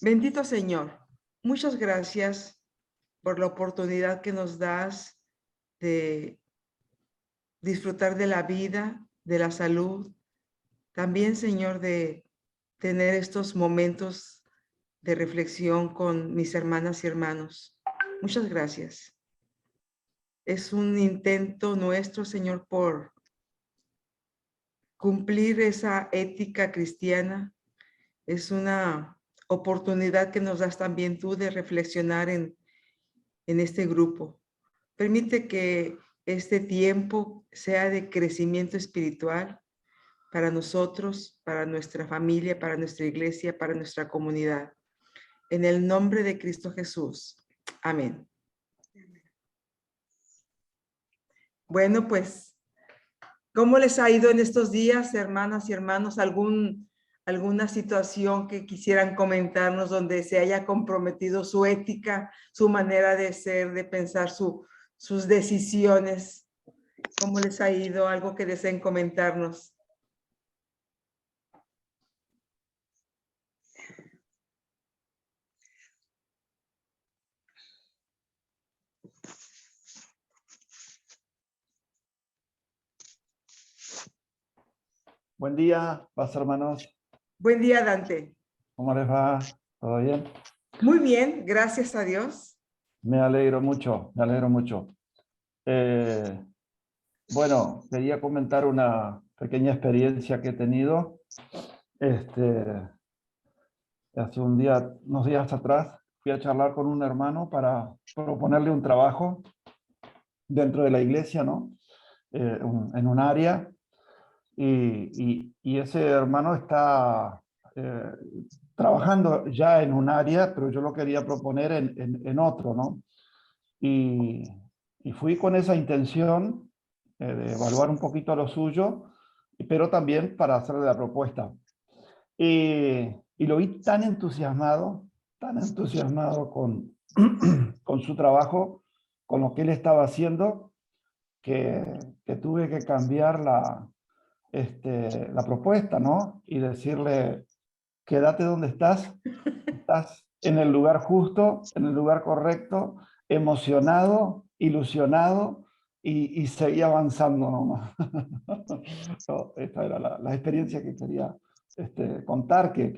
Bendito Señor, muchas gracias por la oportunidad que nos das de disfrutar de la vida, de la salud. También, Señor, de tener estos momentos de reflexión con mis hermanas y hermanos. Muchas gracias. Es un intento nuestro, Señor, por cumplir esa ética cristiana. Es una oportunidad que nos das también tú de reflexionar en este grupo. Permite que este tiempo sea de crecimiento espiritual para nosotros, para nuestra familia, para nuestra iglesia, para nuestra comunidad. En el nombre de Cristo Jesús. Amén. Bueno, pues, ¿cómo les ha ido en estos días, hermanas y hermanos? ¿Alguna situación que quisieran comentarnos donde se haya comprometido su ética, su manera de ser, de pensar, sus decisiones? ¿Cómo les ha ido? ¿Algo que deseen comentarnos? Buen día, paz hermanos. Buen día, Dante. ¿Cómo les va? ¿Todo bien? Muy bien, gracias a Dios. Me alegro mucho, me alegro mucho. Bueno, quería comentar una pequeña experiencia que he tenido. Hace unos días atrás, fui a charlar con un hermano para proponerle un trabajo dentro de la iglesia, ¿no? En un área. Y ese hermano está trabajando ya en un área, pero yo lo quería proponer en otro, ¿no? Y, y fui con esa intención de evaluar un poquito lo suyo, pero también para hacerle la propuesta. Y lo vi tan entusiasmado con, con su trabajo, con lo que él estaba haciendo, que tuve que cambiar la propuesta, ¿no? Y decirle, quédate donde estás en el lugar justo, en el lugar correcto, emocionado, ilusionado y seguí avanzando nomás. No, esta era la experiencia que quería contar, que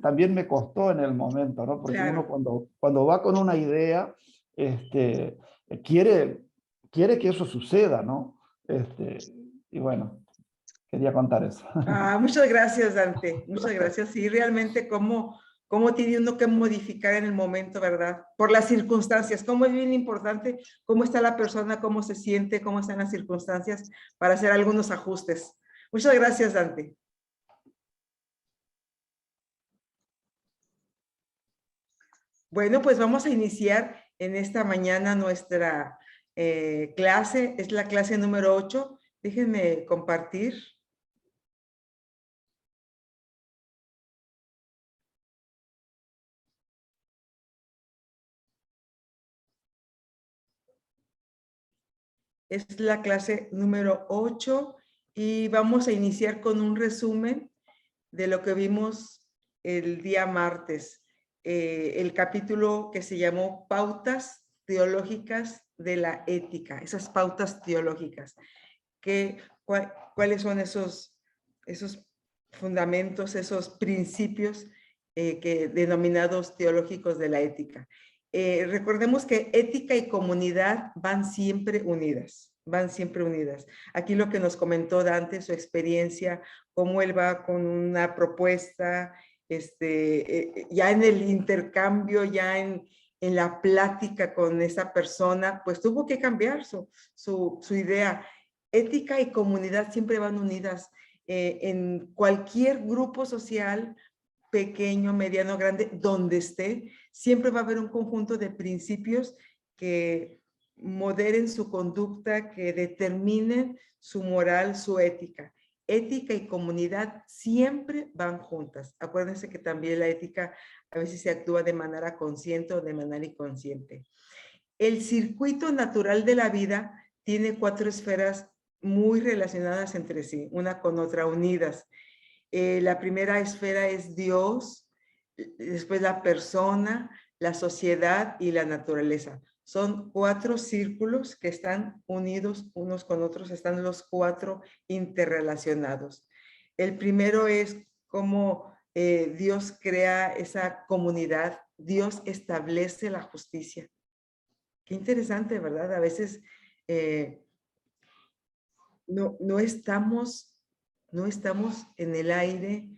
también me costó en el momento, ¿no? Porque uno Claro. cuando va con una idea, este, quiere, quiere que eso suceda, ¿no? Y bueno, quería contar eso. Muchas gracias, Dante. Muchas gracias. Sí, realmente cómo tiene uno que modificar en el momento, ¿verdad? Por las circunstancias. Cómo es bien importante cómo está la persona, cómo se siente, cómo están las circunstancias para hacer algunos ajustes. Muchas gracias, Dante. Bueno, pues vamos a iniciar en esta mañana nuestra clase. Es la clase número 8. Déjenme compartir. Es la clase número 8 y vamos a iniciar con un resumen de lo que vimos el día martes. El capítulo que se llamó Pautas Teológicas de la Ética, esas pautas teológicas. ¿Cuáles son esos fundamentos, esos principios denominados teológicos de la ética? Recordemos que ética y comunidad van siempre unidas, van siempre unidas. Aquí lo que nos comentó Dante, su experiencia, cómo él va con una propuesta, ya en el intercambio, ya en la plática con esa persona, pues tuvo que cambiar su idea. Ética y comunidad siempre van unidas. En cualquier grupo social, pequeño, mediano, grande, donde esté, siempre va a haber un conjunto de principios que moderen su conducta, que determinen su moral, su ética. Ética y comunidad siempre van juntas. Acuérdense que también la ética a veces se actúa de manera consciente o de manera inconsciente. El circuito natural de la vida tiene 4 esferas muy relacionadas entre sí, una con otra, unidas. La primera esfera es Dios, después la persona, la sociedad y la naturaleza. Son 4 círculos que están unidos unos con otros, están los 4 interrelacionados. El primero es cómo Dios crea esa comunidad, Dios establece la justicia. Qué interesante, ¿verdad? A veces no estamos en el aire,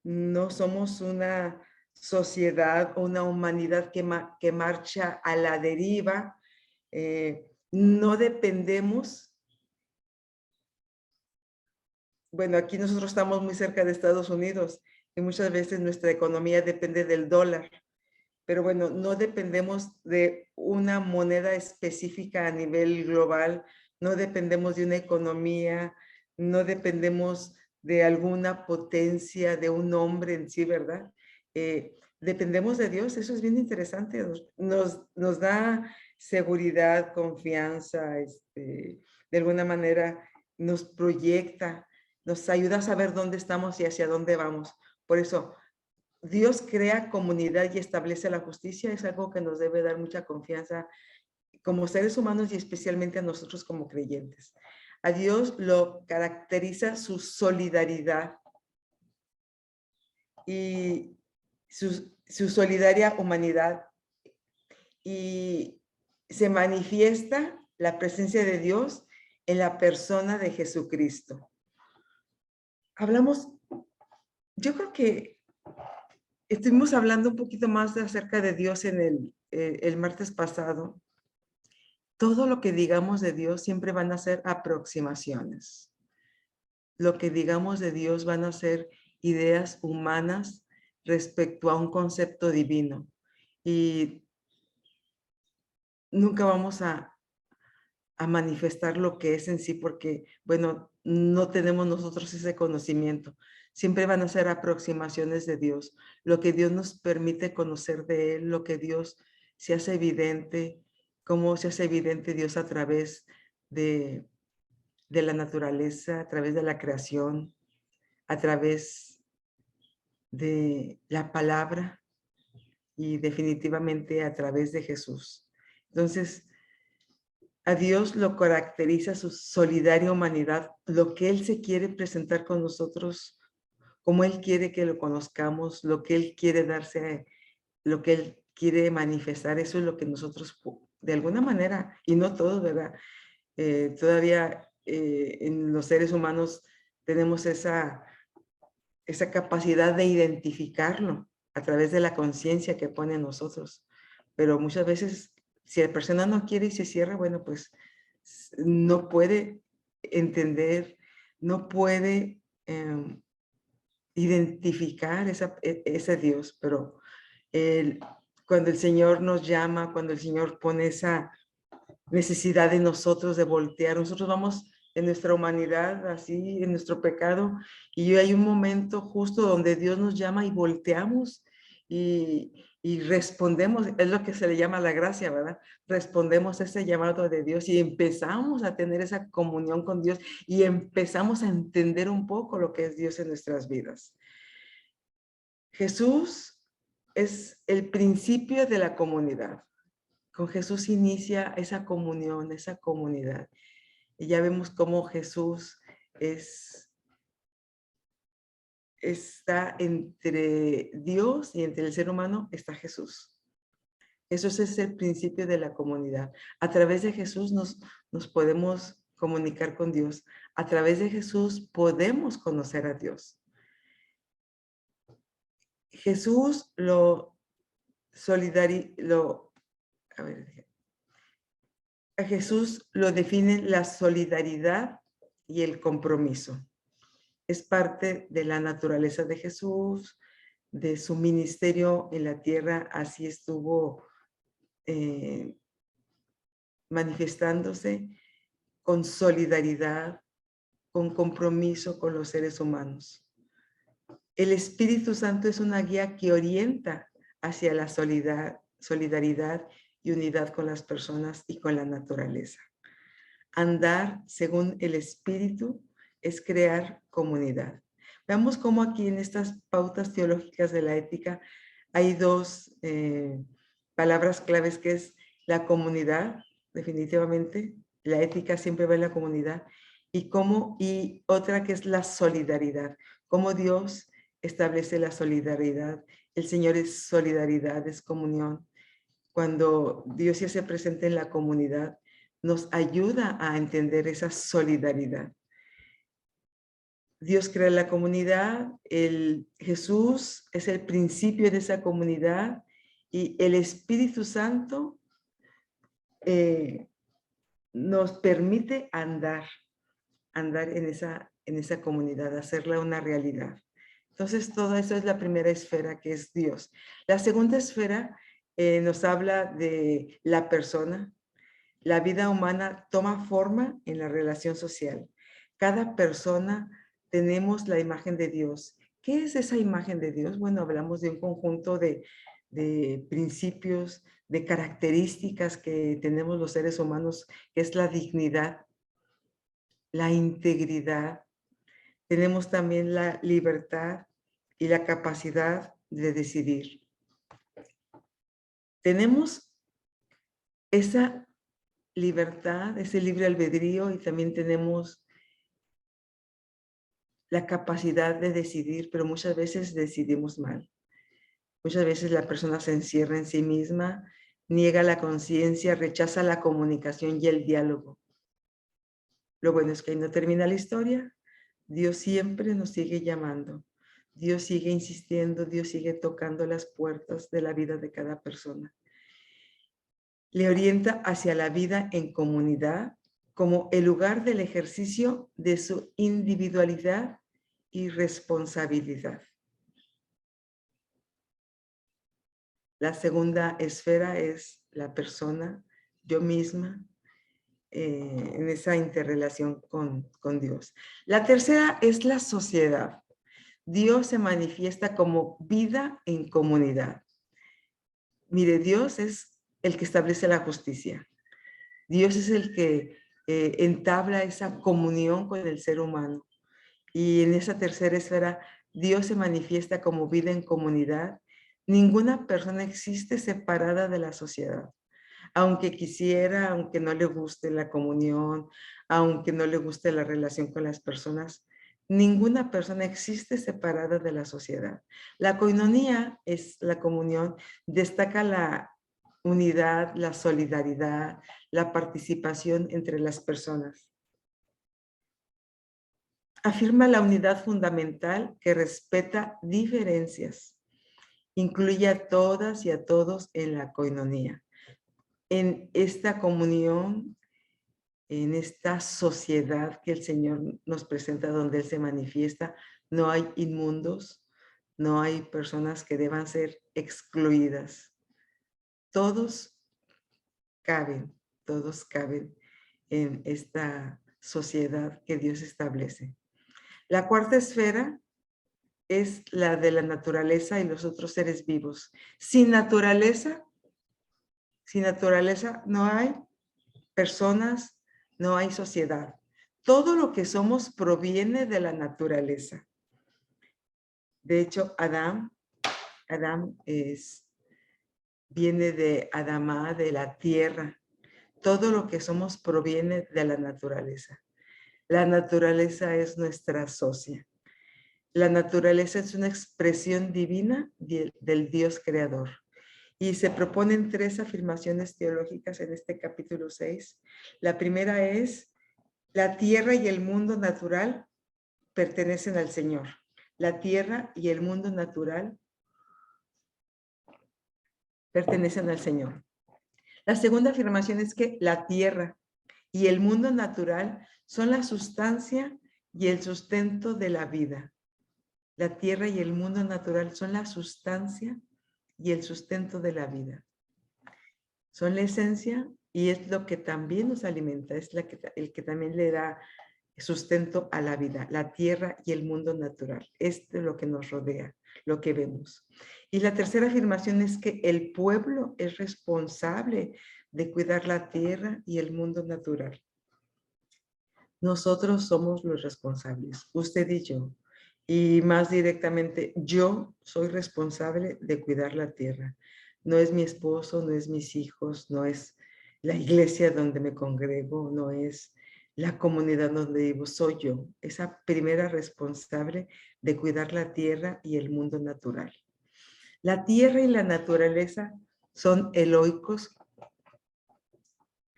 no somos una sociedad o una humanidad que marcha a la deriva, no dependemos. Bueno, aquí nosotros estamos muy cerca de Estados Unidos y muchas veces nuestra economía depende del dólar, pero bueno, no dependemos de una moneda específica a nivel global, no dependemos de una economía, no dependemos de alguna potencia, de un hombre en sí, ¿verdad? Dependemos de Dios, eso es bien interesante, nos da seguridad, confianza, de alguna manera nos proyecta, nos ayuda a saber dónde estamos y hacia dónde vamos. Por eso, Dios crea comunidad y establece la justicia, es algo que nos debe dar mucha confianza como seres humanos y especialmente a nosotros como creyentes. A Dios lo caracteriza su solidaridad y su solidaria humanidad, y se manifiesta la presencia de Dios en la persona de Jesucristo. Hablamos, yo creo que estuvimos hablando un poquito más acerca de Dios en el martes pasado. Todo lo que digamos de Dios siempre van a ser aproximaciones. Lo que digamos de Dios van a ser ideas humanas respecto a un concepto divino. Y nunca vamos a manifestar lo que es en sí porque, bueno, no tenemos nosotros ese conocimiento. Siempre van a ser aproximaciones de Dios. Lo que Dios nos permite conocer de Él, lo que Dios se hace evidente, cómo se hace evidente Dios a través de la naturaleza, a través de la creación, a través de la palabra y definitivamente a través de Jesús. Entonces, a Dios lo caracteriza su solidaria humanidad, lo que Él se quiere presentar con nosotros, como Él quiere que lo conozcamos, lo que Él quiere darse, lo que Él quiere manifestar, eso es lo que nosotros, de alguna manera, y no todos, ¿verdad? Todavía en los seres humanos tenemos esa capacidad de identificarlo a través de la conciencia que pone en nosotros. Pero muchas veces, si la persona no quiere y se cierra, bueno, pues no puede entender, no puede identificar ese Dios. Pero cuando el Señor nos llama, cuando el Señor pone esa necesidad de nosotros de voltear, nosotros vamos en nuestra humanidad, así, en nuestro pecado, y hay un momento justo donde Dios nos llama y volteamos y respondemos, es lo que se le llama la gracia, ¿verdad? Respondemos a ese llamado de Dios y empezamos a tener esa comunión con Dios y empezamos a entender un poco lo que es Dios en nuestras vidas. Jesús es el principio de la comunidad. Con Jesús inicia esa comunión, esa comunidad. Y ya vemos cómo Jesús está entre Dios y entre el ser humano, está Jesús. Jesús es el principio de la comunidad. A través de Jesús nos podemos comunicar con Dios. A través de Jesús podemos conocer a Dios. Jesús a Jesús lo define la solidaridad y el compromiso. Es parte de la naturaleza de Jesús, de su ministerio en la tierra, así estuvo manifestándose con solidaridad, con compromiso con los seres humanos. El Espíritu Santo es una guía que orienta hacia la solidaridad y unidad con las personas y con la naturaleza. Andar según el Espíritu es crear comunidad. Veamos cómo aquí en estas pautas teológicas de la ética hay dos palabras claves que es la comunidad, definitivamente. La ética siempre va en la comunidad. Y otra que es la solidaridad. Cómo Dios establece la solidaridad. El Señor es solidaridad, es comunión. Cuando Dios se hace presente en la comunidad, nos ayuda a entender esa solidaridad. Dios crea la comunidad, Jesús es el principio de esa comunidad y el Espíritu Santo nos permite andar en esa comunidad, hacerla una realidad. Entonces, todo eso es la primera esfera, que es Dios. La segunda esfera nos habla de la persona. La vida humana toma forma en la relación social. Cada persona tenemos la imagen de Dios. ¿Qué es esa imagen de Dios? Bueno, hablamos de un conjunto de principios, de características que tenemos los seres humanos, que es la dignidad, la integridad. Tenemos también la libertad y la capacidad de decidir. Tenemos esa libertad, ese libre albedrío, y también tenemos la capacidad de decidir, pero muchas veces decidimos mal. Muchas veces la persona se encierra en sí misma, niega la conciencia, rechaza la comunicación y el diálogo. Lo bueno es que ahí no termina la historia. Dios siempre nos sigue llamando. Dios sigue insistiendo, Dios sigue tocando las puertas de la vida de cada persona. Le orienta hacia la vida en comunidad como el lugar del ejercicio de su individualidad y responsabilidad. La segunda esfera es la persona, yo misma, en esa interrelación con Dios. La tercera es la sociedad. Dios se manifiesta como vida en comunidad. Mire, Dios es el que establece la justicia. Dios es el que entabla esa comunión con el ser humano. Y en esa tercera esfera, Dios se manifiesta como vida en comunidad. Ninguna persona existe separada de la sociedad. Aunque quisiera, aunque no le guste la comunión, aunque no le guste la relación con las personas, ninguna persona existe separada de la sociedad. La koinonía es la comunión, destaca la unidad, la solidaridad, la participación entre las personas. Afirma la unidad fundamental que respeta diferencias. Incluye a todas y a todos en la koinonía. En esta comunión, en esta sociedad que el Señor nos presenta, donde Él se manifiesta, no hay inmundos, no hay personas que deban ser excluidas. Todos caben en esta sociedad que Dios establece. La cuarta esfera es la de la naturaleza y los otros seres vivos. Sin naturaleza no hay personas, no hay sociedad. Todo lo que somos proviene de la naturaleza. De hecho, Adán viene de Adamá, de la tierra. Todo lo que somos proviene de la naturaleza. La naturaleza es nuestra socia. La naturaleza es una expresión divina del Dios creador. Y se proponen 3 afirmaciones teológicas en este capítulo 6. La primera es: la tierra y el mundo natural pertenecen al Señor. La tierra y el mundo natural pertenecen al Señor. La segunda afirmación es que la tierra y el mundo natural son la sustancia y el sustento de la vida. La tierra y el mundo natural son la sustancia y el sustento de la vida. Son la esencia y es lo que también nos alimenta, es el que también le da sustento a la vida, la tierra y el mundo natural. Esto es lo que nos rodea, lo que vemos. Y la tercera afirmación es que el pueblo es responsable de cuidar la tierra y el mundo natural. Nosotros somos los responsables, usted y yo. Y más directamente, yo soy responsable de cuidar la tierra. No es mi esposo, no es mis hijos, no es la iglesia donde me congrego, no es la comunidad donde vivo, soy yo, esa primera responsable de cuidar la tierra y el mundo natural. La tierra y la naturaleza son eloicos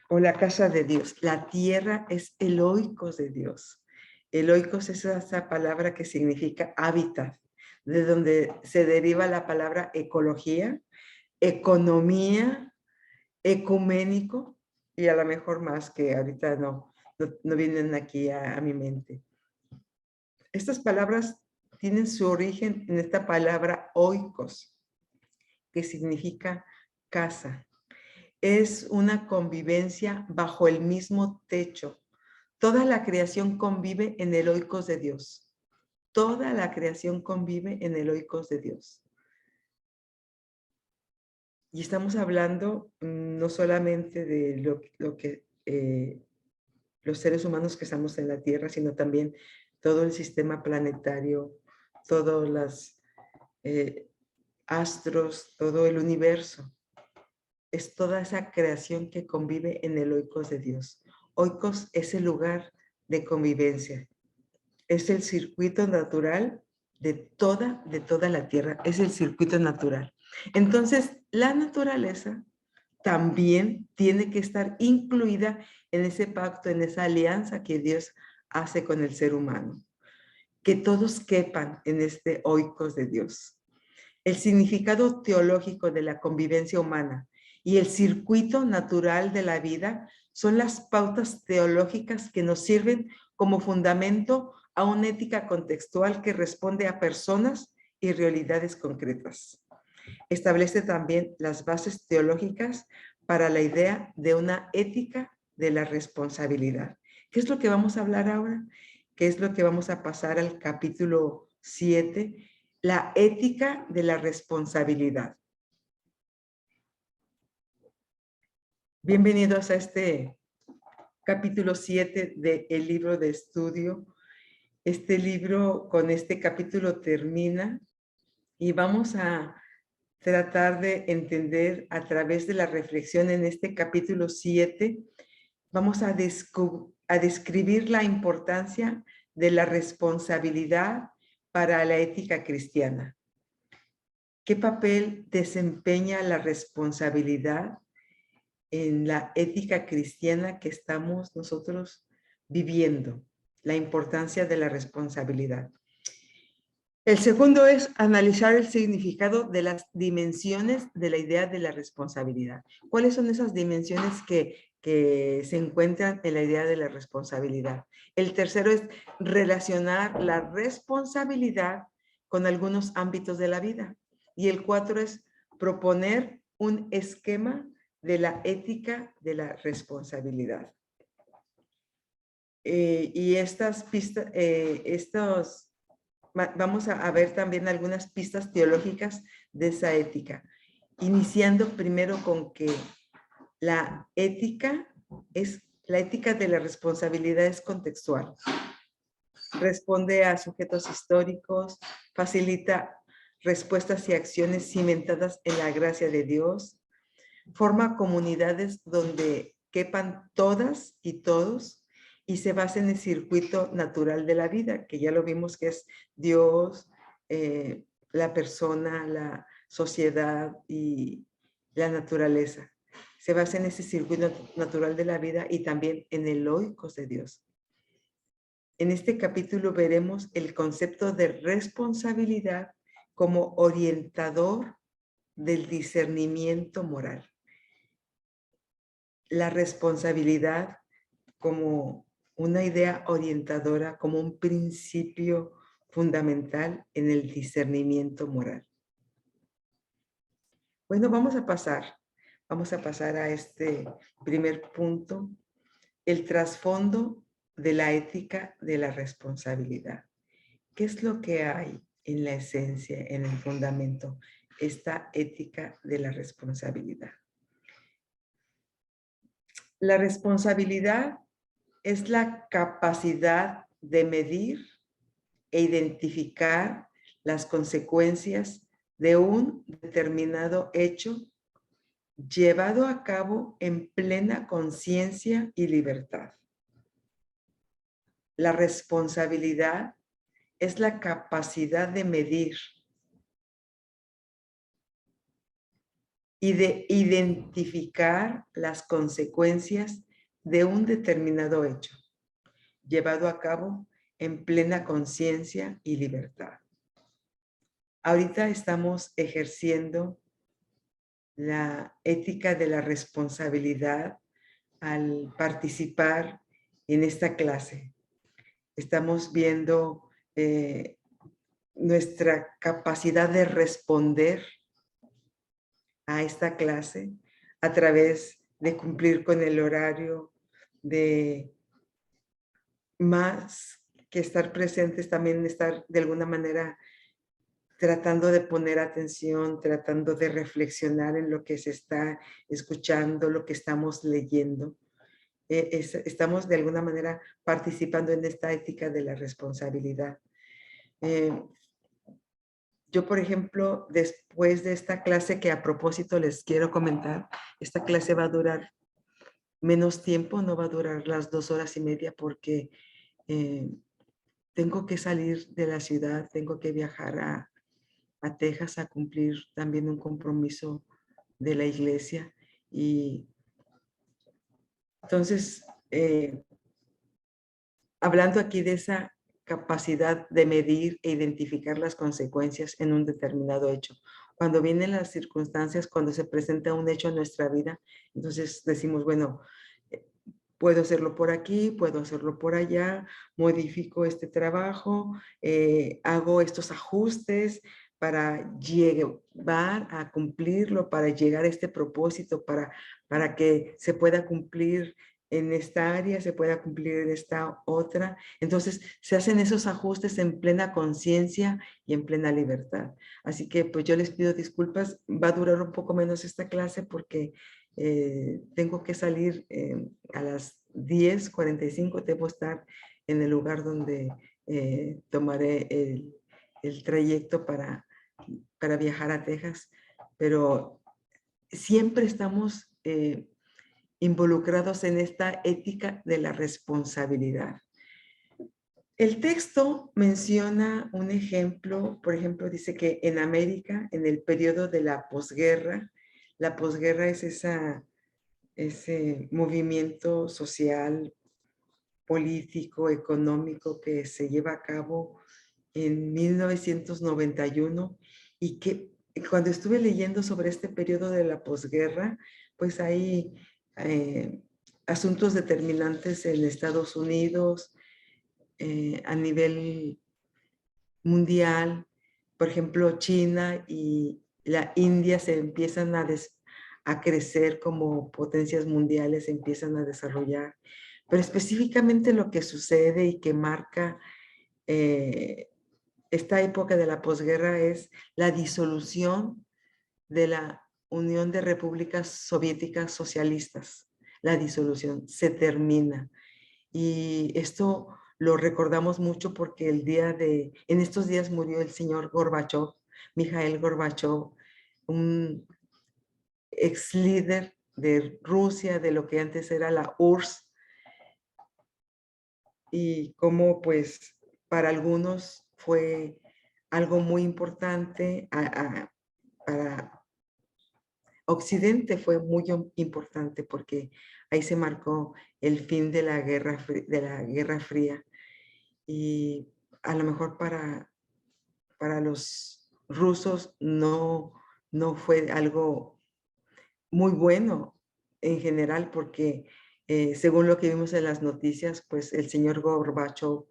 o la casa de Dios. La tierra es eloicos de Dios. Eloicos es esa palabra que significa hábitat, de donde se deriva la palabra ecología, economía, ecuménico, y a lo mejor más que ahorita no vienen aquí a mi mente. Estas palabras tienen su origen en esta palabra oikos, que significa casa. Es una convivencia bajo el mismo techo. Toda la creación convive en el oikos de Dios. Toda la creación convive en el oikos de Dios. Y estamos hablando no solamente de lo que los seres humanos que estamos en la Tierra, sino también todo el sistema planetario, todos los astros, todo el universo. Es toda esa creación que convive en el oikos de Dios. Oikos es el lugar de convivencia. Es el circuito natural de toda la tierra. Es el circuito natural. Entonces, la naturaleza también tiene que estar incluida en ese pacto, en esa alianza que Dios hace con el ser humano. Que todos quepan en este oikos de Dios. El significado teológico de la convivencia humana y el circuito natural de la vida son las pautas teológicas que nos sirven como fundamento a una ética contextual que responde a personas y realidades concretas. Establece también las bases teológicas para la idea de una ética de la responsabilidad. ¿Qué es lo que vamos a hablar ahora? ¿Qué es lo que vamos a pasar al capítulo 7? La ética de la responsabilidad. Bienvenidos a este capítulo 7 del libro de estudio. Este libro con este capítulo termina y vamos a tratar de entender a través de la reflexión en este capítulo 7, vamos a describir la importancia de la responsabilidad para la ética cristiana. ¿Qué papel desempeña la responsabilidad en la ética cristiana que estamos nosotros viviendo? La importancia de la responsabilidad. El segundo es analizar el significado de las dimensiones de la idea de la responsabilidad. ¿Cuáles son esas dimensiones que se encuentran en la idea de la responsabilidad? El tercero es relacionar la responsabilidad con algunos ámbitos de la vida. Y el 4 es proponer un esquema de la ética de la responsabilidad. Y estas pistas, vamos a ver también algunas pistas teológicas de esa ética, iniciando primero con que la ética de la responsabilidad es contextual. Responde a sujetos históricos, facilita respuestas y acciones cimentadas en la gracia de Dios, forma comunidades donde quepan todas y todos y se basa en el circuito natural de la vida, que ya lo vimos que es Dios, la persona, la sociedad y la naturaleza. Se basa en ese circuito natural de la vida y también en el oikos de Dios. En este capítulo veremos el concepto de responsabilidad como orientador del discernimiento moral. La responsabilidad como una idea orientadora, como un principio fundamental en el discernimiento moral. Bueno, vamos a pasar a este primer punto, el trasfondo de la ética de la responsabilidad. ¿Qué es lo que hay en la esencia, en el fundamento, esta ética de la responsabilidad? La responsabilidad es la capacidad de medir, e identificar las consecuencias de un determinado hecho llevado a cabo en plena conciencia y libertad. La responsabilidad es la capacidad de medir y de identificar las consecuencias de un determinado hecho, llevado a cabo en plena conciencia y libertad. Ahorita estamos ejerciendo la ética de la responsabilidad al participar en esta clase. Estamos viendo nuestra capacidad de responder a esta clase a través de cumplir con el horario, de más que estar presentes, también estar de alguna manera tratando de poner atención, tratando de reflexionar en lo que se está escuchando, lo que estamos leyendo. Estamos de alguna manera participando en esta ética de la responsabilidad. Yo, por ejemplo, después de esta clase, que a propósito les quiero comentar, esta clase va a durar menos tiempo, no va a durar las 2 horas y media porque tengo que salir de la ciudad, tengo que viajar a Texas a cumplir también un compromiso de la iglesia. Y entonces, hablando aquí de esa capacidad de medir e identificar las consecuencias en un determinado hecho. Cuando vienen las circunstancias, cuando se presenta un hecho en nuestra vida, entonces decimos, bueno, puedo hacerlo por aquí, puedo hacerlo por allá, modifico este trabajo, hago estos ajustes para llevar a cumplirlo, para llegar a este propósito, para que se pueda cumplir en esta área, se pueda cumplir en esta otra. Entonces, se hacen esos ajustes en plena conciencia y en plena libertad. Así que, pues yo les pido disculpas. Va a durar un poco menos esta clase porque tengo que salir a las 10:45, debo estar en el lugar donde tomaré el trayecto para viajar a Texas, pero siempre estamos involucrados en esta ética de la responsabilidad. El texto menciona un ejemplo, por ejemplo, dice que en América, en el periodo de la posguerra es ese movimiento social, político, económico que se lleva a cabo en 1991 y que cuando estuve leyendo sobre este periodo de la posguerra, pues hay asuntos determinantes en Estados Unidos, a nivel mundial. Por ejemplo, China y la India se empiezan a crecer como potencias mundiales, se empiezan a desarrollar. Pero específicamente lo que sucede y que marca esta época de la posguerra es la disolución de la Unión de Repúblicas Soviéticas Socialistas. La disolución se termina. Y esto lo recordamos mucho porque en estos días murió el señor Gorbachov, Mikhail Gorbachov, un ex líder de Rusia, de lo que antes era la URSS, y cómo pues para algunos fue algo muy importante, para Occidente fue muy importante porque ahí se marcó el fin de la Guerra Fría, y a lo mejor para los rusos no fue algo muy bueno en general porque según lo que vimos en las noticias, pues el señor Gorbachov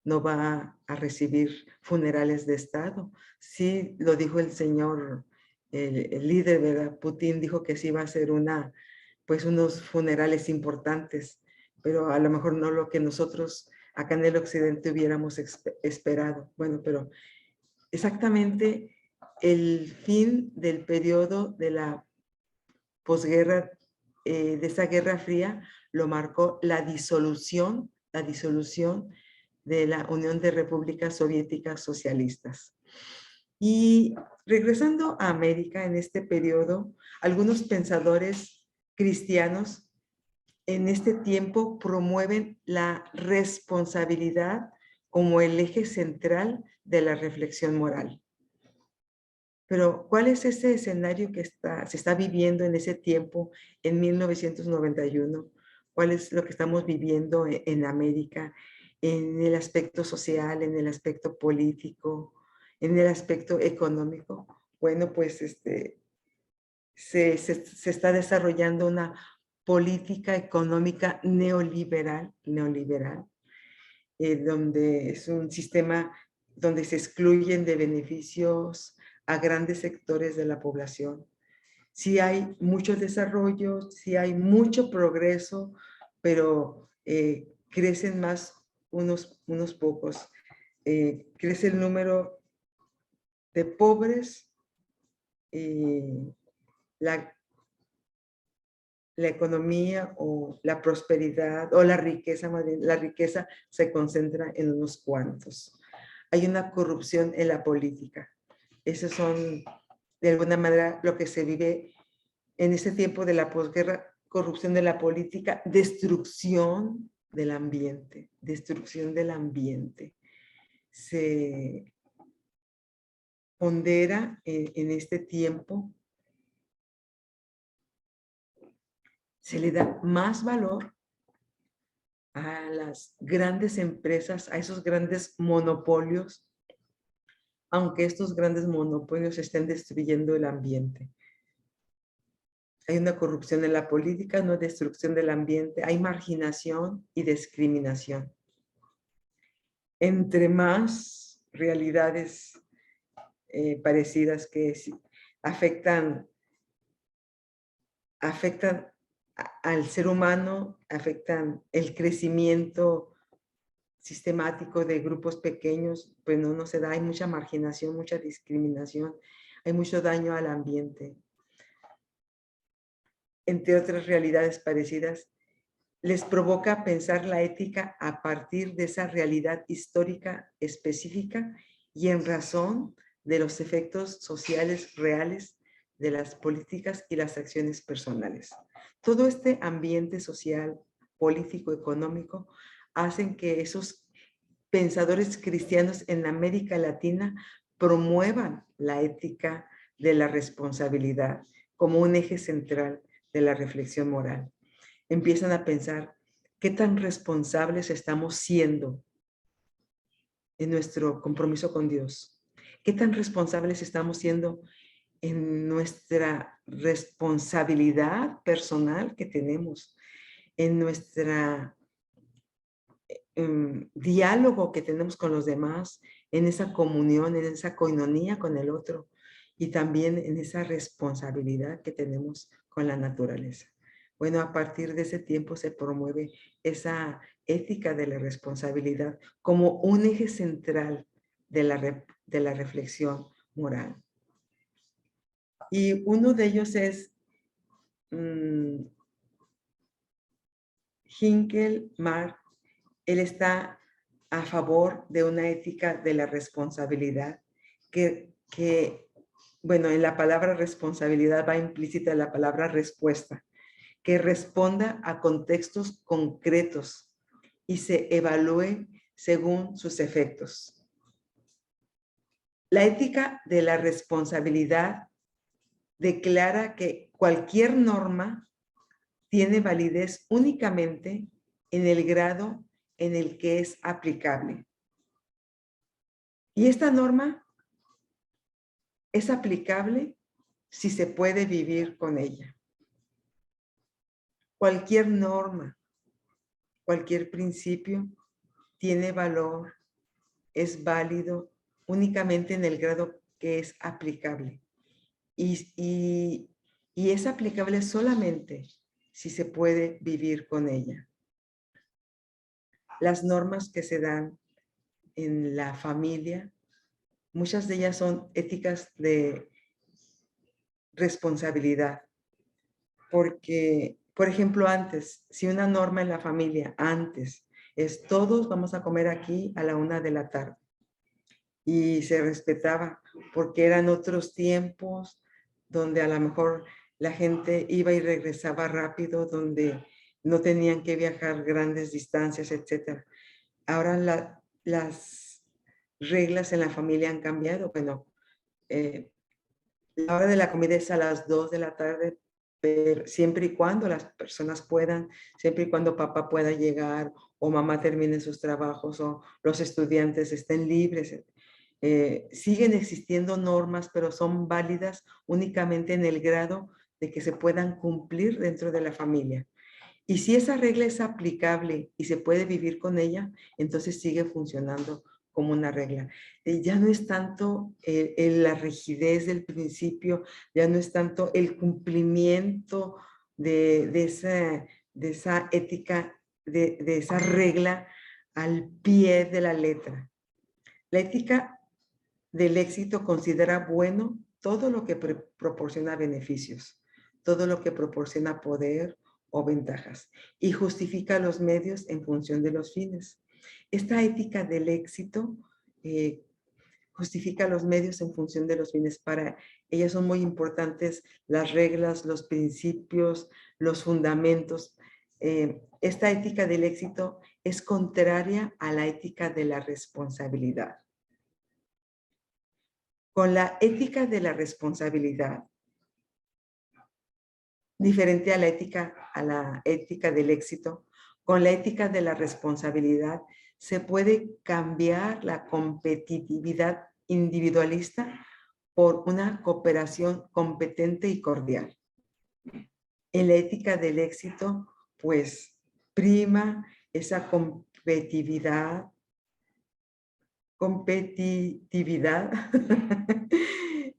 no va a recibir funerales de Estado. Sí, lo dijo el señor, el líder, ¿verdad? Putin dijo que sí va a hacer pues unos funerales importantes, pero a lo mejor no lo que nosotros acá en el occidente hubiéramos esperado. Bueno, pero exactamente el fin del periodo de la posguerra, de esa Guerra Fría, lo marcó la disolución de la Unión de Repúblicas Soviéticas Socialistas. Y regresando a América en este periodo, algunos pensadores cristianos en este tiempo promueven la responsabilidad como el eje central de la reflexión moral. Pero, ¿cuál es ese escenario que se está viviendo en ese tiempo, en 1991? ¿Cuál es lo que estamos viviendo en América, en el aspecto social, en el aspecto político, en el aspecto económico? Bueno, pues se está desarrollando una política económica neoliberal, donde es un sistema donde se excluyen de beneficios a grandes sectores de la población. Sí hay mucho desarrollo, sí hay mucho progreso, pero crecen más unos pocos. Crece el número de pobres y la economía o la prosperidad o la riqueza, más bien, la riqueza se concentra en unos cuantos. Hay una corrupción en la política. Esos son, de alguna manera, lo que se vive en este tiempo de la posguerra: corrupción de la política, destrucción del ambiente, destrucción del ambiente. Se pondera en este tiempo, se le da más valor a las grandes empresas, a esos grandes monopolios, aunque estos grandes monopolios estén destruyendo el ambiente. Hay una corrupción en la política, no destrucción del ambiente, hay marginación y discriminación. Entre más realidades parecidas que afectan al ser humano, afectan el crecimiento sistemático de grupos pequeños, pues no se da, hay mucha marginación, mucha discriminación, hay mucho daño al ambiente. Entre otras realidades parecidas, les provoca pensar la ética a partir de esa realidad histórica específica y en razón de los efectos sociales reales de las políticas y las acciones personales. Todo este ambiente social, político, económico, hacen que esos pensadores cristianos en América Latina promuevan la ética de la responsabilidad como un eje central de la reflexión moral. Empiezan a pensar qué tan responsables estamos siendo en nuestro compromiso con Dios, qué tan responsables estamos siendo en nuestra responsabilidad personal que tenemos, en nuestra diálogo que tenemos con los demás, en esa comunión, en esa coinonía con el otro y también en esa responsabilidad que tenemos con la naturaleza. Bueno, a partir de ese tiempo se promueve esa ética de la responsabilidad como un eje central de la reflexión moral. Y uno de ellos es Hinkel Marx. Él está a favor de una ética de la responsabilidad que, bueno, en la palabra responsabilidad va implícita la palabra respuesta, que responda a contextos concretos y se evalúe según sus efectos. La ética de la responsabilidad declara que cualquier norma tiene validez únicamente en el grado en el que es aplicable. Y esta norma es aplicable si se puede vivir con ella. Cualquier norma, cualquier principio tiene valor, es válido únicamente en el grado que es aplicable. Y es aplicable solamente si se puede vivir con ella. Las normas que se dan en la familia, muchas de ellas son éticas de responsabilidad. Porque, por ejemplo, antes, si una norma en la familia antes todos vamos a comer aquí a la 1 de la tarde. Y se respetaba porque eran otros tiempos donde a lo mejor la gente iba y regresaba rápido, donde no tenían que viajar grandes distancias, etc. Ahora las reglas en la familia han cambiado. Bueno, la hora de la comida es a las 2 de la tarde, pero siempre y cuando las personas puedan, siempre y cuando papá pueda llegar o mamá termine sus trabajos o los estudiantes estén libres. Siguen existiendo normas, pero son válidas únicamente en el grado de que se puedan cumplir dentro de la familia. Y si esa regla es aplicable y se puede vivir con ella, entonces sigue funcionando como una regla. Ya no es tanto la rigidez del principio, ya no es tanto el cumplimiento de esa ética, de esa regla al pie de la letra. La ética del éxito considera bueno todo lo que proporciona beneficios, todo lo que proporciona poder o ventajas y justifica los medios en función de los fines. Esta ética del éxito justifica los medios en función de los fines. Para ella son muy importantes las reglas, los principios, los fundamentos. Esta ética del éxito es contraria a la ética de la responsabilidad. Con la ética de la responsabilidad, diferente a la ética del éxito, con la ética de la responsabilidad se puede cambiar la competitividad individualista por una cooperación competente y cordial. En la ética del éxito, pues, prima esa competitividad,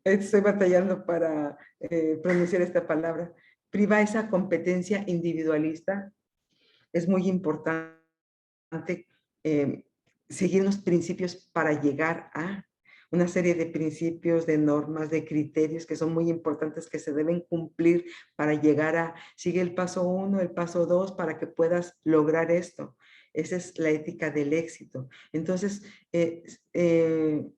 estoy batallando para pronunciar esta palabra, priva esa competencia individualista. Es muy importante seguir unos principios para llegar a una serie de principios, de normas, de criterios que son muy importantes, que se deben cumplir para llegar a, sigue el paso 1, el paso 2, para que puedas lograr esto. Esa es la ética del éxito. Entonces, en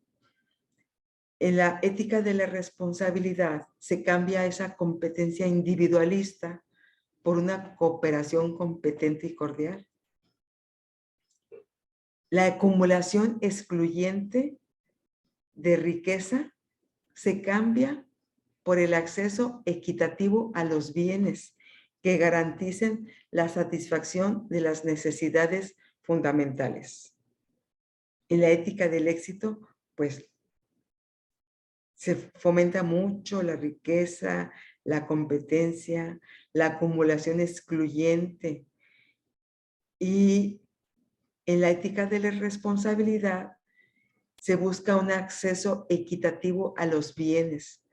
la ética de la responsabilidad se cambia esa competencia individualista por una cooperación competente y cordial. La acumulación excluyente de riqueza se cambia por el acceso equitativo a los bienes que garanticen la satisfacción de las necesidades fundamentales. En la ética del éxito, pues, se fomenta mucho la riqueza, la competencia, la acumulación excluyente. Y en la ética de la responsabilidad se busca un acceso equitativo a los bienes.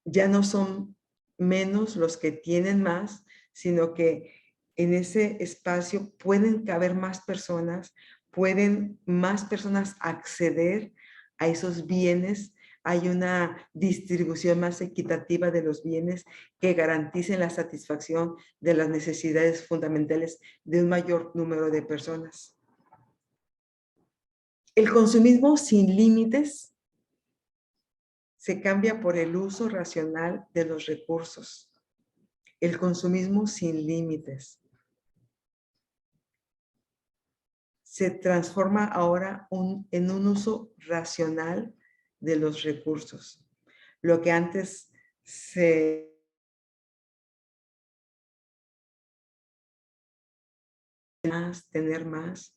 Ya no son menos los que tienen más, sino que en ese espacio pueden caber más personas, pueden más personas acceder a esos bienes. Hay una distribución más equitativa de los bienes que garanticen la satisfacción de las necesidades fundamentales de un mayor número de personas. El consumismo sin límites se cambia por el uso racional de los recursos. El consumismo sin límites se transforma ahora en un uso racional de los recursos. Lo que antes tener más,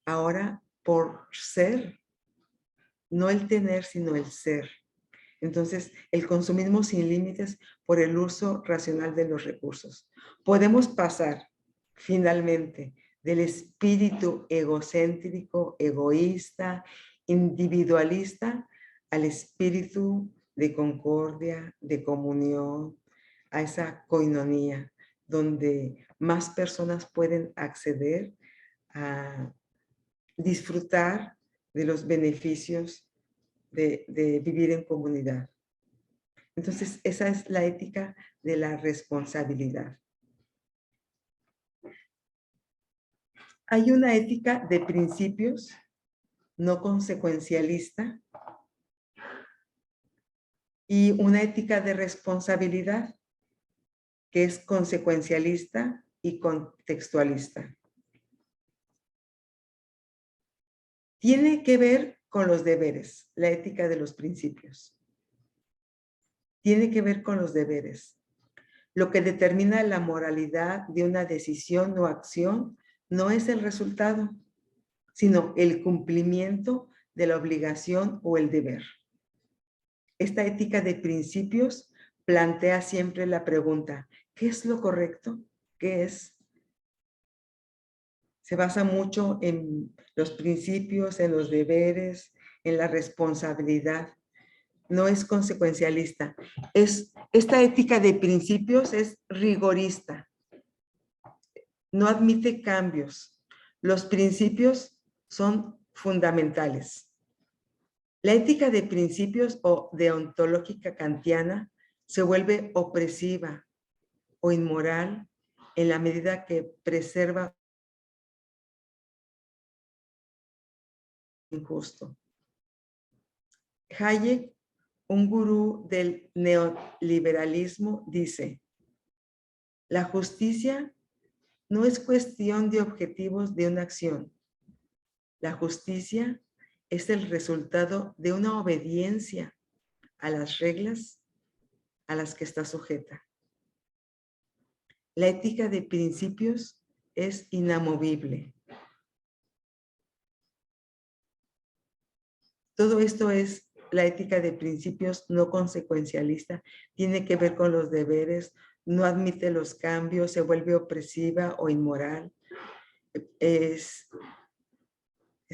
ahora por ser, no el tener, sino el ser. Entonces, el consumismo sin límites por el uso racional de los recursos. Podemos pasar finalmente del espíritu egocéntrico, egoísta, individualista, al espíritu de concordia, de comunión, a esa coinonía, donde más personas pueden acceder a disfrutar de los beneficios de vivir en comunidad. Entonces, esa es la ética de la responsabilidad. Hay una ética de principios no consecuencialista y una ética de responsabilidad que es consecuencialista y contextualista. Tiene que ver con los deberes, la ética de los principios. Tiene que ver con los deberes. Lo que determina la moralidad de una decisión o acción no es el resultado, sino el cumplimiento de la obligación o el deber. Esta ética de principios plantea siempre la pregunta, ¿qué es lo correcto? ¿Qué es? Se basa mucho en los principios, en los deberes, en la responsabilidad. No es consecuencialista. Esta ética de principios es rigorista. No admite cambios. Los principios son fundamentales. La ética de principios o deontológica kantiana se vuelve opresiva o inmoral en la medida que preserva injusto. Hayek, un gurú del neoliberalismo, dice, la justicia no es cuestión de objetivos de una acción. La justicia es el resultado de una obediencia a las reglas a las que está sujeta. La ética de principios es inamovible. Todo esto es la ética de principios no consecuencialista. Tiene que ver con los deberes, no admite los cambios, se vuelve opresiva o inmoral. Es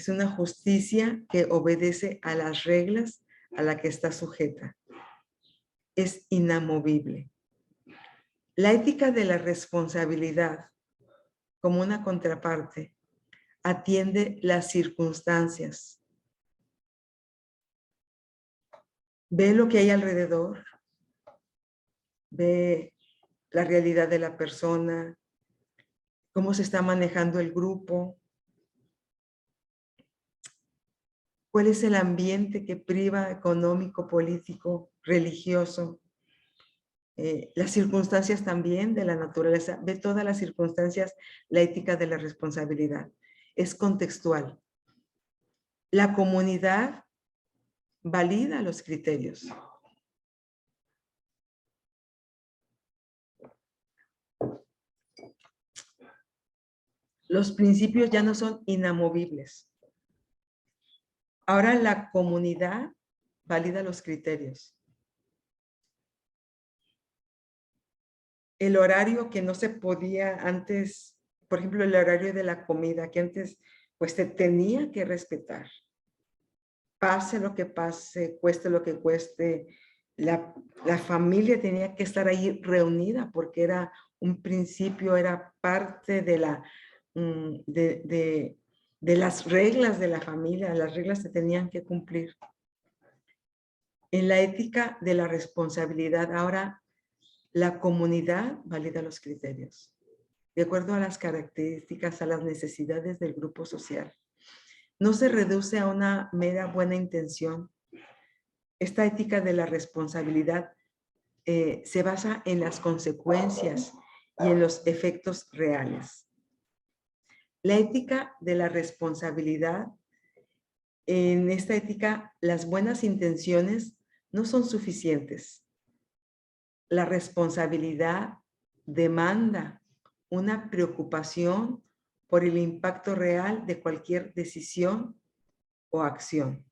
una justicia que obedece a las reglas a las que está sujeta. Es inamovible. La ética de la responsabilidad, como una contraparte, atiende las circunstancias. Ve lo que hay alrededor, ve la realidad de la persona, cómo se está manejando el grupo, cuál es el ambiente que priva económico, político, religioso, las circunstancias también de la naturaleza, ve todas las circunstancias, la ética de la responsabilidad. Es contextual. La comunidad valida los criterios. Los principios ya no son inamovibles. Ahora la comunidad valida los criterios. El horario que no se podía antes, por ejemplo, el horario de la comida, que antes pues se tenía que respetar. Pase lo que pase, cueste lo que cueste, la familia tenía que estar ahí reunida porque era un principio, era parte de las reglas de la familia, las reglas se tenían que cumplir. En la ética de la responsabilidad, ahora la comunidad valida los criterios, de acuerdo a las características, a las necesidades del grupo social. No se reduce a una mera buena intención. Esta ética de la responsabilidad se basa en las consecuencias y en los efectos reales. La ética de la responsabilidad, en esta ética, las buenas intenciones no son suficientes. La responsabilidad demanda una preocupación por el impacto real de cualquier decisión o acción.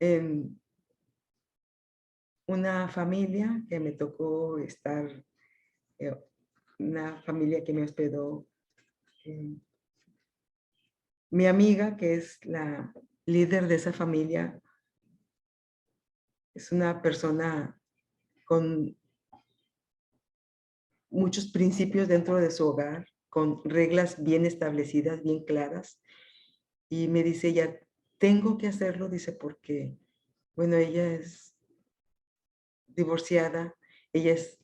En una familia que me tocó estar, una familia que me hospedó, mi amiga, que es la líder de esa familia, es una persona con muchos principios dentro de su hogar, con reglas bien establecidas, bien claras. Y me dice ella, tengo que hacerlo, dice, porque, bueno, ella es divorciada, ella es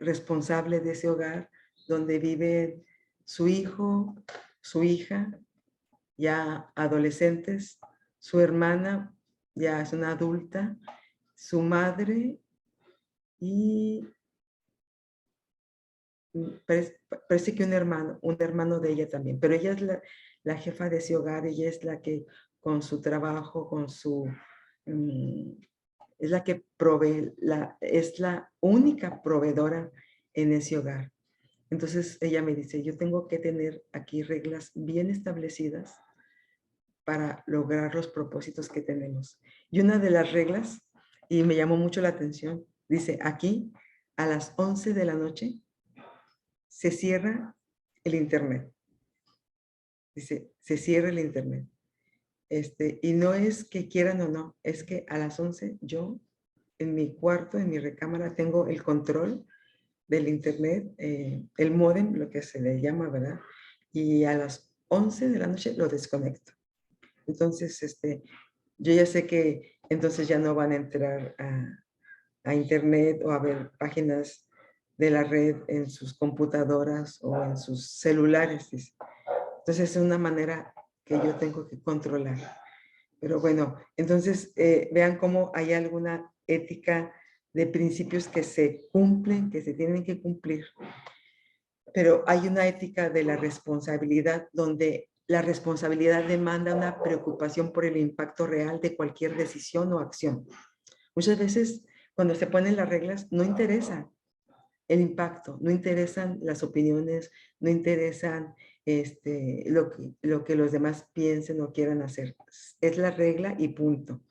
responsable de ese hogar donde vive su hijo, su hija, ya adolescentes, su hermana ya es una adulta, su madre y parece que un hermano de ella también, pero ella es la jefa de ese hogar, ella es la que con su trabajo, con su... es la que provee, es la única proveedora en ese hogar. Entonces ella me dice, yo tengo que tener aquí reglas bien establecidas para lograr los propósitos que tenemos. Y una de las reglas, y me llamó mucho la atención, dice, aquí a las 11 de la noche se cierra el internet. Dice, se cierra el internet. Y no es que quieran o no, es que a las 11 yo en mi cuarto, en mi recámara, tengo el control del internet, el módem, lo que se le llama, ¿verdad? Y a las 11 de la noche lo desconecto. Entonces, yo ya sé que entonces ya no van a entrar a internet o a ver páginas de la red en sus computadoras o en sus celulares. Dice. Entonces, es una manera que yo tengo que controlar. Pero bueno, entonces vean cómo hay alguna ética de principios que se cumplen, que se tienen que cumplir. Pero hay una ética de la responsabilidad donde la responsabilidad demanda una preocupación por el impacto real de cualquier decisión o acción. Muchas veces cuando se ponen las reglas no interesa el impacto, no interesan las opiniones, no interesan lo que los demás piensen o quieran hacer. Es la regla y punto.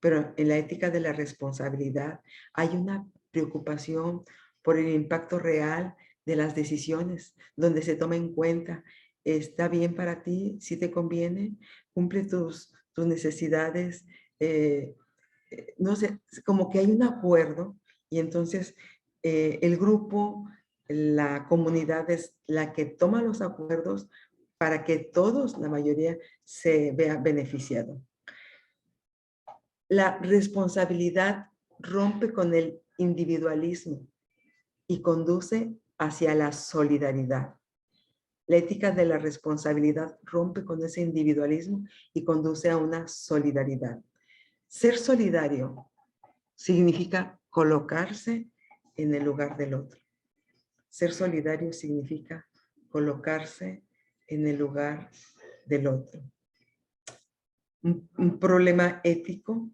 Pero en la ética de la responsabilidad hay una preocupación por el impacto real de las decisiones, donde se toma en cuenta, está bien para ti, si te conviene, cumple tus necesidades, no sé, como que hay un acuerdo y entonces el grupo, la comunidad es la que toma los acuerdos para que todos, la mayoría, se vea beneficiado. La responsabilidad rompe con el individualismo y conduce hacia la solidaridad. La ética de la responsabilidad rompe con ese individualismo y conduce a una solidaridad. Ser solidario significa colocarse en el lugar del otro. Ser solidario significa colocarse en el lugar del otro. Un problema ético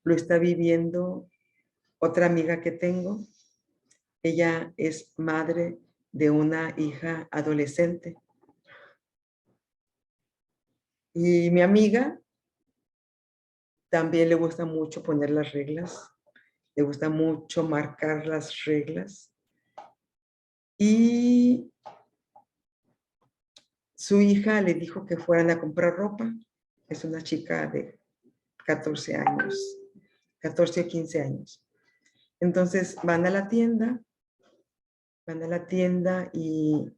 lo está viviendo otra amiga que tengo. Ella es madre de una hija adolescente. Y mi amiga también le gusta mucho poner las reglas, le gusta mucho marcar las reglas. Y su hija le dijo que fueran a comprar ropa. Es una chica de 14 años, 14 o 15 años. Entonces van a la tienda y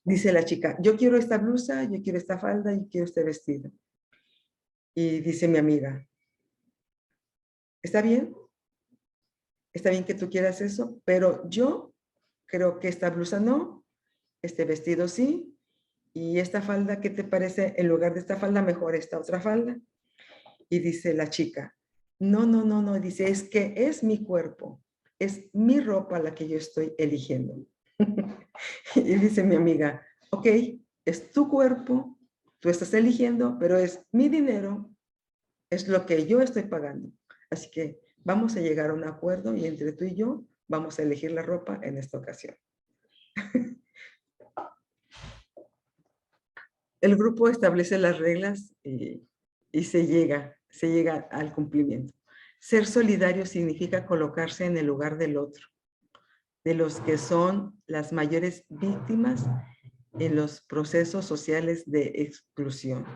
dice la chica, yo quiero esta blusa, yo quiero esta falda, yo quiero este vestido. Y dice mi amiga, ¿está bien? Está bien que tú quieras eso, pero yo creo que esta blusa no, este vestido sí, y esta falda, ¿qué te parece? En lugar de esta falda, mejor esta otra falda. Y dice la chica, no, dice, es que es mi cuerpo, es mi ropa la que yo estoy eligiendo. Y dice mi amiga, ok, es tu cuerpo, tú estás eligiendo, pero es mi dinero, es lo que yo estoy pagando. Así que vamos a llegar a un acuerdo y entre tú y yo vamos a elegir la ropa en esta ocasión. El grupo establece las reglas y se llega al cumplimiento. Ser solidario significa colocarse en el lugar del otro, de los que son las mayores víctimas en los procesos sociales de exclusión.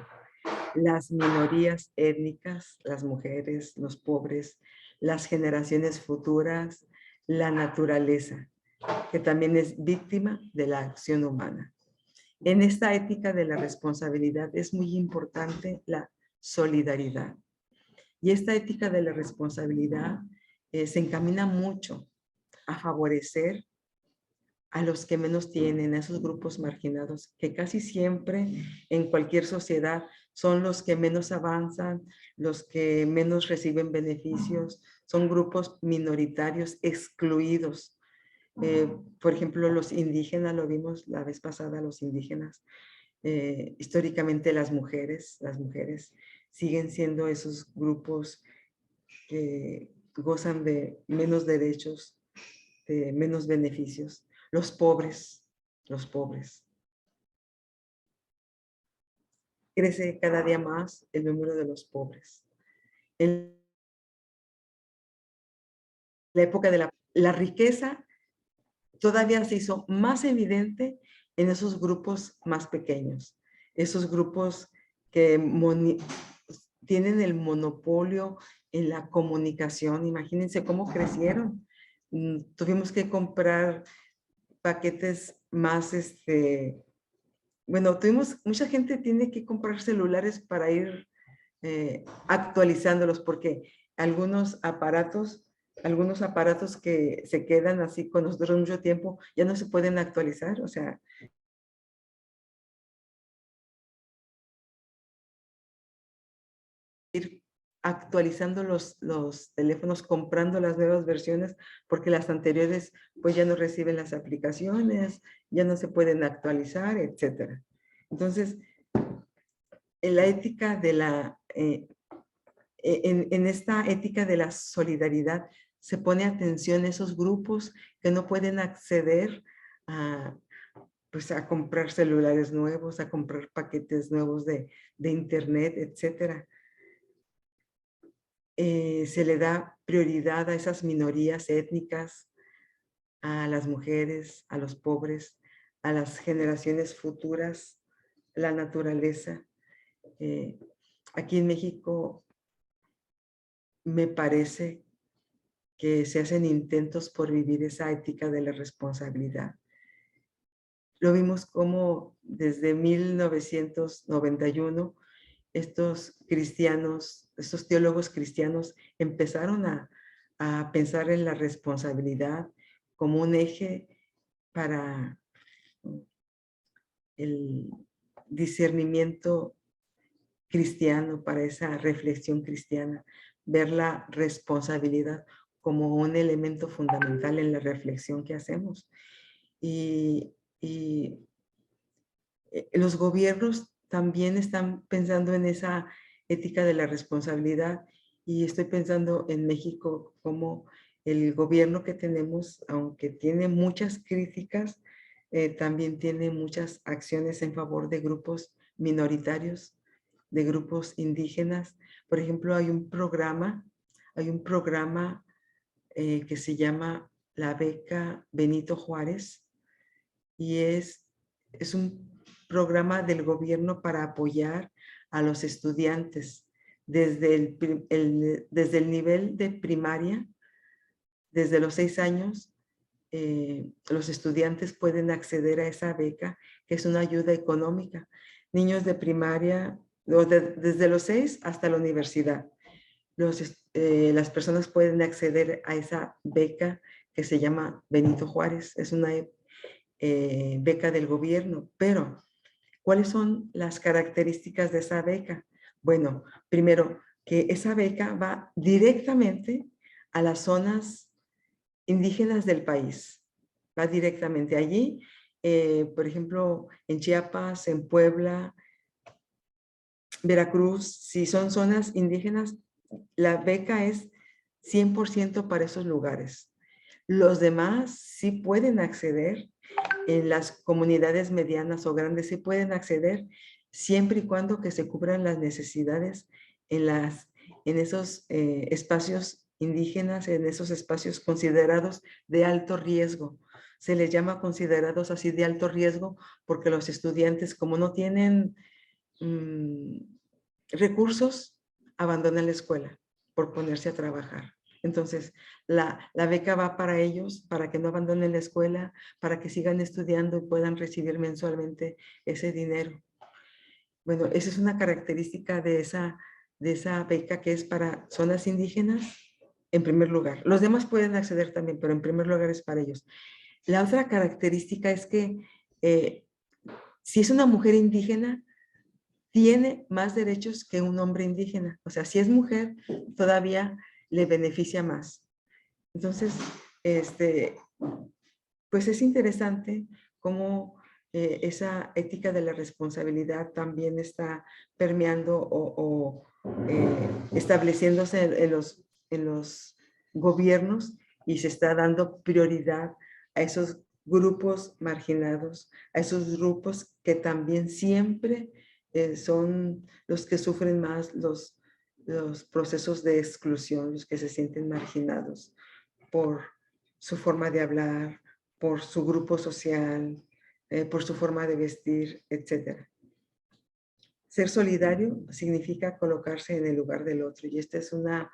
Las minorías étnicas, las mujeres, los pobres, las generaciones futuras, la naturaleza, que también es víctima de la acción humana. En esta ética de la responsabilidad es muy importante la solidaridad. Y esta ética de la responsabilidad se encamina mucho a favorecer a los que menos tienen, a esos grupos marginados, que casi siempre en cualquier sociedad son los que menos avanzan, los que menos reciben beneficios, son grupos minoritarios excluidos. Por ejemplo, los indígenas, lo vimos la vez pasada, los indígenas, históricamente las mujeres siguen siendo esos grupos que gozan de menos derechos, de menos beneficios. Los pobres. Crece cada día más el número de los pobres. En la época de la riqueza todavía se hizo más evidente en esos grupos más pequeños, esos grupos que tienen el monopolio en la comunicación. Imagínense cómo crecieron. Tuvimos que comprar paquetes más, bueno, mucha gente tiene que comprar celulares para ir actualizándolos, porque algunos aparatos que se quedan así con nosotros mucho tiempo ya no se pueden actualizar, o sea, ir actualizando los teléfonos, comprando las nuevas versiones, porque las anteriores pues ya no reciben las aplicaciones, ya no se pueden actualizar, etcétera. Entonces, en la ética de en esta ética de la solidaridad se pone atención a esos grupos que no pueden acceder a, pues a comprar celulares nuevos, a comprar paquetes nuevos de internet, etcétera. Se le da prioridad a esas minorías étnicas, a las mujeres, a los pobres, a las generaciones futuras, la naturaleza. Aquí en México me parece que se hacen intentos por vivir esa ética de la responsabilidad. Lo vimos como desde 1991 estos cristianos, estos teólogos cristianos empezaron a pensar en la responsabilidad como un eje para el discernimiento cristiano, para esa reflexión cristiana, ver la responsabilidad como un elemento fundamental en la reflexión que hacemos. Y los gobiernos también están pensando en esa ética de la responsabilidad, y estoy pensando en México como el gobierno que tenemos, aunque tiene muchas críticas, también tiene muchas acciones en favor de grupos minoritarios, de grupos indígenas. Por ejemplo, hay un programa que se llama la beca Benito Juárez, y es un programa del gobierno para apoyar a los estudiantes desde el nivel de primaria, desde los 6 años. Los estudiantes pueden acceder a esa beca, que es una ayuda económica. Niños de primaria, desde los 6 hasta la universidad. Las personas pueden acceder a esa beca que se llama Benito Juárez. Es una beca del gobierno, pero ¿cuáles son las características de esa beca? Bueno, primero, que esa beca va directamente a las zonas indígenas del país. Va directamente allí. Por ejemplo, en Chiapas, en Puebla, Veracruz, si son zonas indígenas, la beca es 100% para esos lugares. Los demás sí pueden acceder, en las comunidades medianas o grandes sí pueden acceder, siempre y cuando que se cubran las necesidades en esos espacios indígenas, en esos espacios considerados de alto riesgo. Se les llama considerados así de alto riesgo porque los estudiantes, como no tienen recursos, abandonan la escuela por ponerse a trabajar. Entonces, la beca va para ellos, para que no abandonen la escuela, para que sigan estudiando y puedan recibir mensualmente ese dinero. Bueno, esa es una característica de esa beca, que es para zonas indígenas en primer lugar. Los demás pueden acceder también, pero en primer lugar es para ellos. La otra característica es que si es una mujer indígena, tiene más derechos que un hombre indígena. O sea, si es mujer, todavía le beneficia más. Entonces, pues es interesante cómo esa ética de la responsabilidad también está permeando o estableciéndose en los gobiernos, y se está dando prioridad a esos grupos marginados, a esos grupos que también siempre son los que sufren más los procesos de exclusión, los que se sienten marginados por su forma de hablar, por su grupo social, por su forma de vestir, etc. Ser solidario significa colocarse en el lugar del otro, y este es uno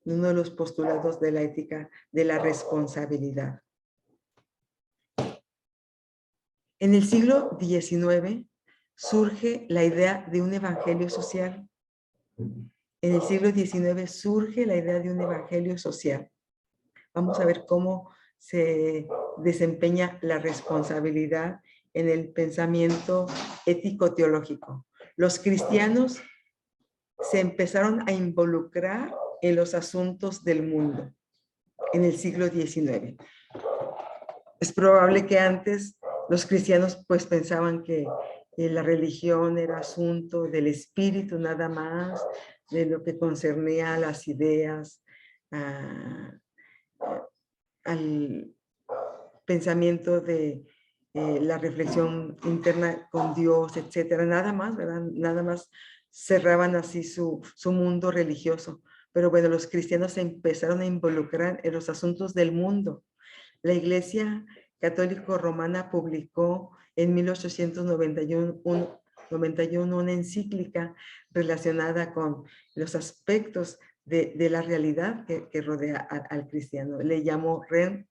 de los postulados de la ética de la responsabilidad. En el siglo XIX surge la idea de un evangelio social. En el siglo XIX surge la idea de un evangelio social. Vamos a ver cómo se desempeña la responsabilidad en el pensamiento ético-teológico. Los cristianos se empezaron a involucrar en los asuntos del mundo en el siglo XIX. Es probable que antes los cristianos pues pensaban que la religión era asunto del espíritu nada más, de lo que concernía a las ideas, al pensamiento de la reflexión interna con Dios, etcétera, nada más, ¿verdad? Nada más cerraban así su mundo religioso. Pero bueno, los cristianos se empezaron a involucrar en los asuntos del mundo. La Iglesia Católica Romana publicó en 1891 una encíclica relacionada con los aspectos de la realidad que rodea al cristiano. Le llamó Rerum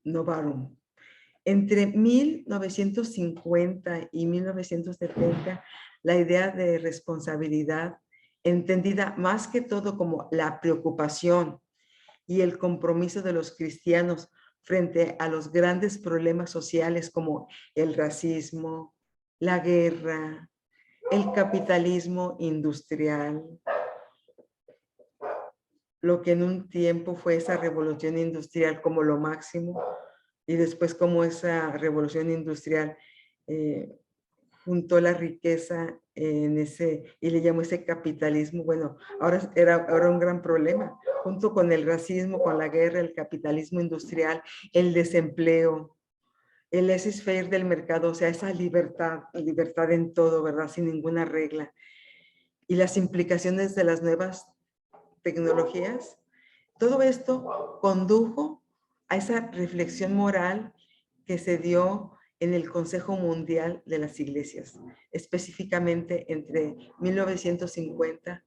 Novarum. Entre 1950 y 1970, la idea de responsabilidad, entendida más que todo como la preocupación y el compromiso de los cristianos frente a los grandes problemas sociales como el racismo, la guerra, el capitalismo industrial, lo que en un tiempo fue esa revolución industrial como lo máximo, y después como esa revolución industrial juntó la riqueza en ese, y le llamó ese capitalismo. Bueno, ahora era un gran problema, junto con el racismo, con la guerra, el capitalismo industrial, el desempleo, el laissez-faire del mercado, o sea, esa libertad en todo, ¿verdad? Sin ninguna regla. Y las implicaciones de las nuevas tecnologías. Todo esto condujo a esa reflexión moral que se dio en el Consejo Mundial de las Iglesias, específicamente entre 1950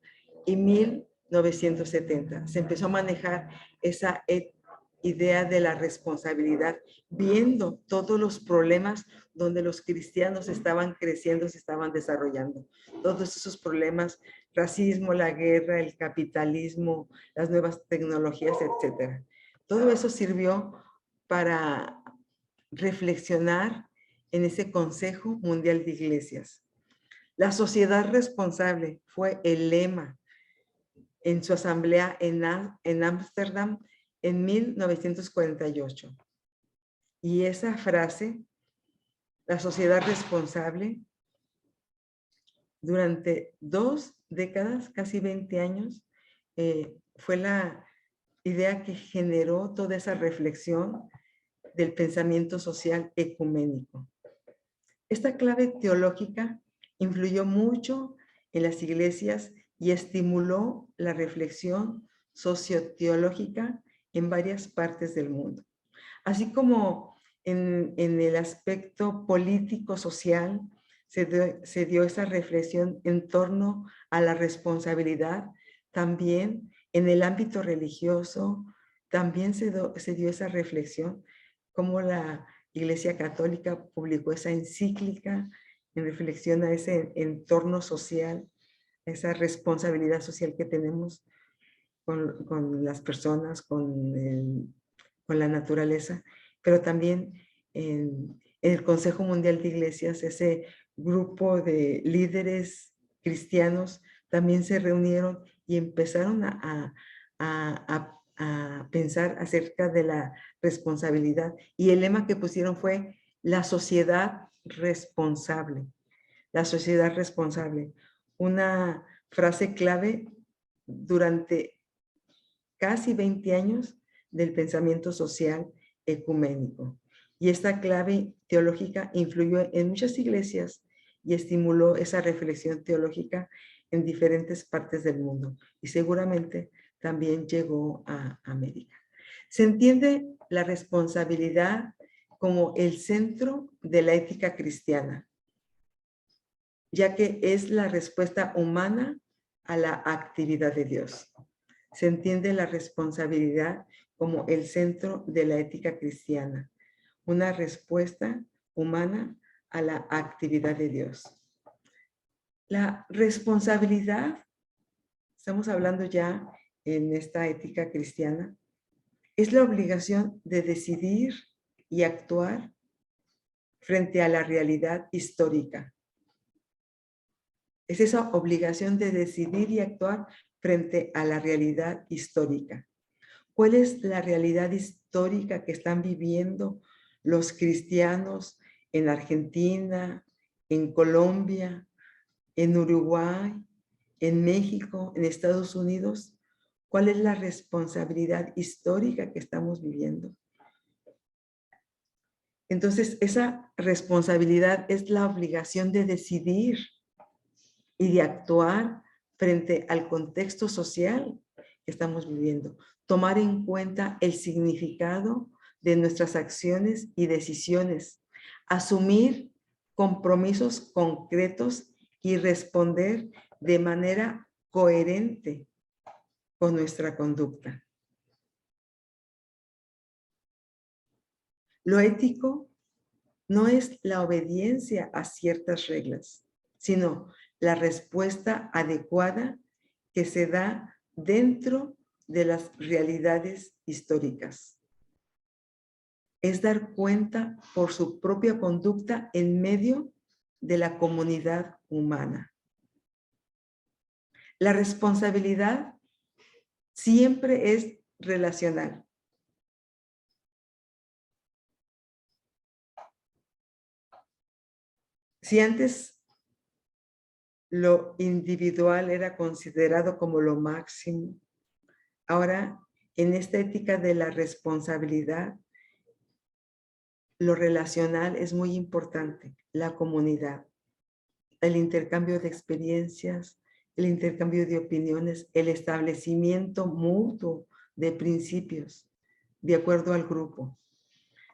y 1970. Se empezó a manejar esa idea de la responsabilidad, viendo todos los problemas donde los cristianos estaban creciendo, se estaban desarrollando. Todos esos problemas, racismo, la guerra, el capitalismo, las nuevas tecnologías, etc. Todo eso sirvió para reflexionar en ese Consejo Mundial de Iglesias. La sociedad responsable fue el lema en su asamblea en Ámsterdam en 1948. Y esa frase, la sociedad responsable, durante 2 décadas, casi 20 años, fue la idea que generó toda esa reflexión del pensamiento social ecuménico. Esta clave teológica influyó mucho en las iglesias y estimuló la reflexión socioteológica en varias partes del mundo. Así como en el aspecto político-social se dio esa reflexión en torno a la responsabilidad, también en el ámbito religioso también se dio esa reflexión, como la Iglesia Católica publicó esa encíclica en reflexión a ese entorno social, esa responsabilidad social que tenemos. con las personas, con la naturaleza, pero también en el Consejo Mundial de Iglesias, ese grupo de líderes cristianos también se reunieron y empezaron a pensar acerca de la responsabilidad. Y el lema que pusieron fue la sociedad responsable. La sociedad responsable. Una frase clave durante casi 20 años del pensamiento social ecuménico. Y esta clave teológica influyó en muchas iglesias y estimuló esa reflexión teológica en diferentes partes del mundo. Y seguramente también llegó a América. Se entiende la responsabilidad como el centro de la ética cristiana, ya que es la respuesta humana a la actividad de Dios. Se entiende la responsabilidad como el centro de la ética cristiana, una respuesta humana a la actividad de Dios. La responsabilidad, estamos hablando ya en esta ética cristiana, es la obligación de decidir y actuar frente a la realidad histórica. Es esa obligación de decidir y actuar frente a la realidad histórica. ¿Cuál es la realidad histórica que están viviendo los cristianos en Argentina, en Colombia, en Uruguay, en México, en Estados Unidos? ¿Cuál es la responsabilidad histórica que estamos viviendo? Entonces, esa responsabilidad es la obligación de decidir y de actuar frente al contexto social que estamos viviendo. Tomar en cuenta el significado de nuestras acciones y decisiones. Asumir compromisos concretos y responder de manera coherente con nuestra conducta. Lo ético no es la obediencia a ciertas reglas, sino la respuesta adecuada que se da dentro de las realidades históricas. Es dar cuenta por su propia conducta en medio de la comunidad humana. La responsabilidad siempre es relacional. Si antes lo individual era considerado como lo máximo, ahora en esta ética de la responsabilidad, lo relacional es muy importante, la comunidad, el intercambio de experiencias, el intercambio de opiniones, el establecimiento mutuo de principios de acuerdo al grupo.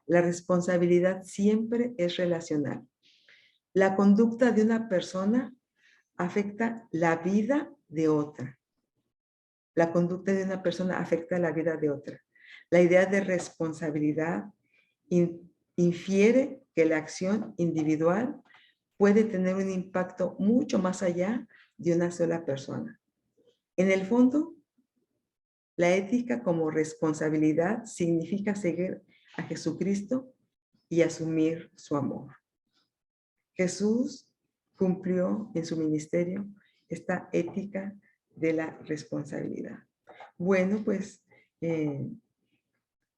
La responsabilidad siempre es relacional. La conducta de una persona afecta la vida de otra. La conducta de una persona afecta la vida de otra. La idea de responsabilidad infiere que la acción individual puede tener un impacto mucho más allá de una sola persona. En el fondo, la ética como responsabilidad significa seguir a Jesucristo y asumir su amor. Jesús cumplió en su ministerio esta ética de la responsabilidad. Bueno, pues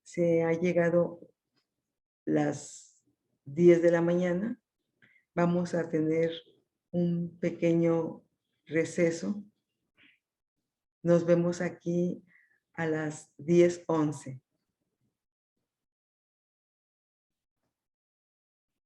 se ha llegado las 10 de la mañana. Vamos a tener un pequeño receso. Nos vemos aquí a las 10:11.